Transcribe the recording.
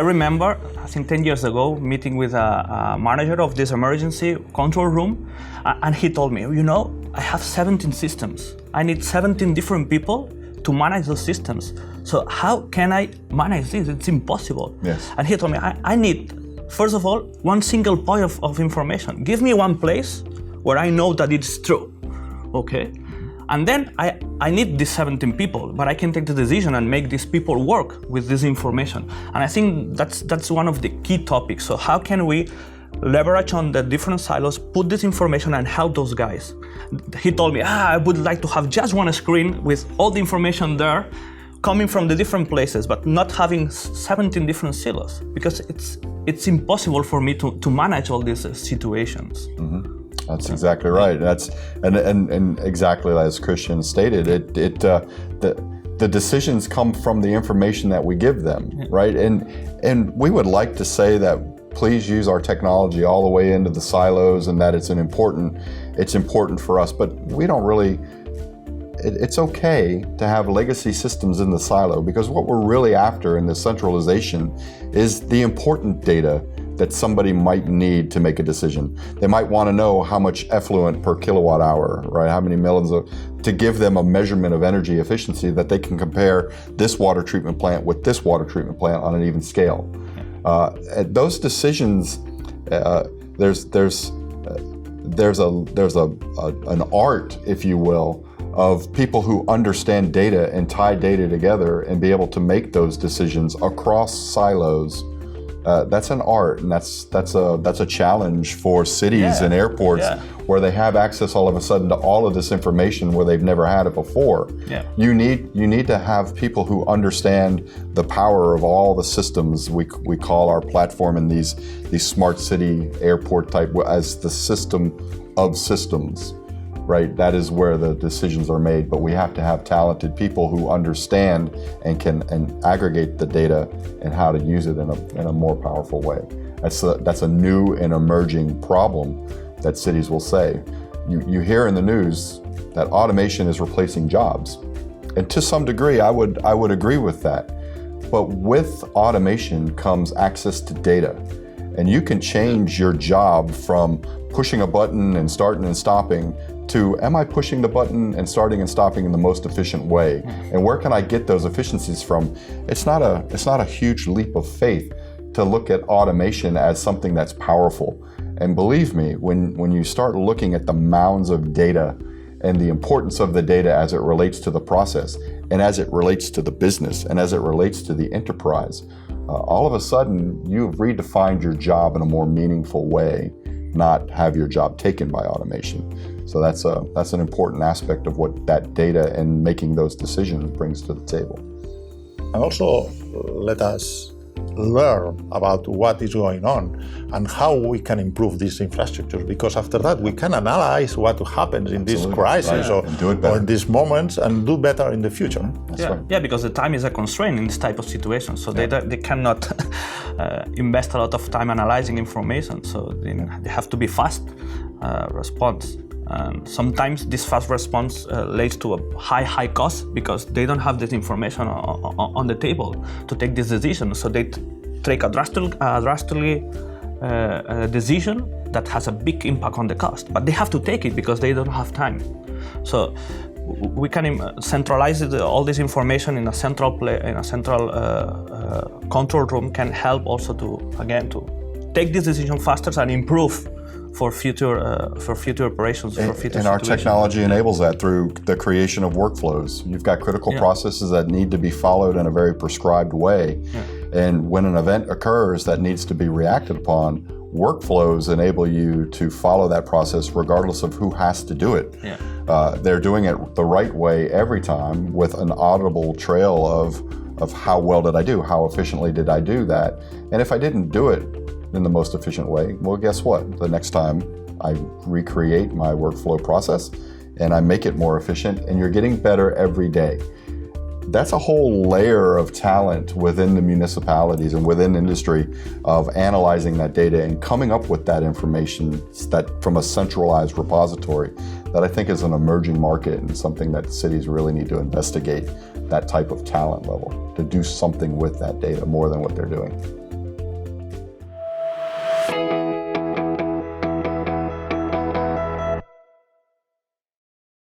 remember, I think 10 years ago, meeting with a manager of this emergency control room, and he told me, I have 17 systems. I need 17 different people to manage those systems. So how can I manage this? It's impossible. Yes. And he told me, I need, first of all, one single point of information. Give me one place where I know that it's true, okay? And then I need these 17 people, but I can take the decision and make these people work with this information. And I think that's one of the key topics. So how can we leverage on the different silos, put this information and help those guys? He told me, I would like to have just one screen with all the information there coming from the different places, but not having 17 different silos, because it's impossible for me to manage all these situations. Mm-hmm. That's exactly right. And exactly as Christian stated, the decisions come from the information that we give them, right? And we would like to say that please use our technology all the way into the silos, and that it's important for us, but we don't really. It's okay to have legacy systems in the silo, because what we're really after in the centralization is the important data that somebody might need to make a decision. They might want to know how much effluent per kilowatt hour, right? How many millions to give them a measurement of energy efficiency that they can compare this water treatment plant with this water treatment plant on an even scale. Those decisions, there's an art, if you will, of people who understand data and tie data together and be able to make those decisions across silos. That's an art, and that's a challenge for cities and airports where they have access all of a sudden to all of this information where they've never had it before. Yeah. You need to have people who understand the power of all the systems we call our platform in these smart city airport type as the system of systems. Right, that is where the decisions are made, but we have to have talented people who understand and can aggregate the data and how to use it in a more powerful way. That's a new and emerging problem that cities will say. You hear in the news that automation is replacing jobs, and to some degree, I would agree with that. But with automation comes access to data, and you can change your job from pushing a button and starting and stopping to, am I pushing the button and starting and stopping in the most efficient way? And where can I get those efficiencies from? It's not a huge leap of faith to look at automation as something that's powerful. And believe me, when you start looking at the mounds of data and the importance of the data as it relates to the process and as it relates to the business and as it relates to the enterprise, all of a sudden you've redefined your job in a more meaningful way, not have your job taken by automation. So that's an important aspect of what that data and making those decisions brings to the table. And also let us learn about what is going on and how we can improve these infrastructures, because after that we can analyze what happens in this crisis or in these moments and do better in the future. That's right. Yeah, because the time is a constraint in this type of situation, so they cannot invest a lot of time analyzing information, so they have to be fast response. And sometimes this fast response leads to a high cost because they don't have this information on the table to take this decision. So they take a drastically decision that has a big impact on the cost, but they have to take it because they don't have time. So we can centralize all this information in a central control room can help also to take this decision faster and improve for future operations, for future and our technology enables that through the creation of workflows. You've got critical processes that need to be followed in a very prescribed way. And when an event occurs that needs to be reacted upon, workflows enable you to follow that process regardless of who has to do it. They're doing it the right way every time with an audible trail of how well did I do, how efficiently did I do that, and if I didn't do it in the most efficient way, well, guess what? The next time I recreate my workflow process and I make it more efficient, and you're getting better every day. That's a whole layer of talent within the municipalities and within industry of analyzing that data and coming up with that information that from a centralized repository that I think is an emerging market and something that cities really need to investigate, that type of talent level to do something with that data more than what they're doing.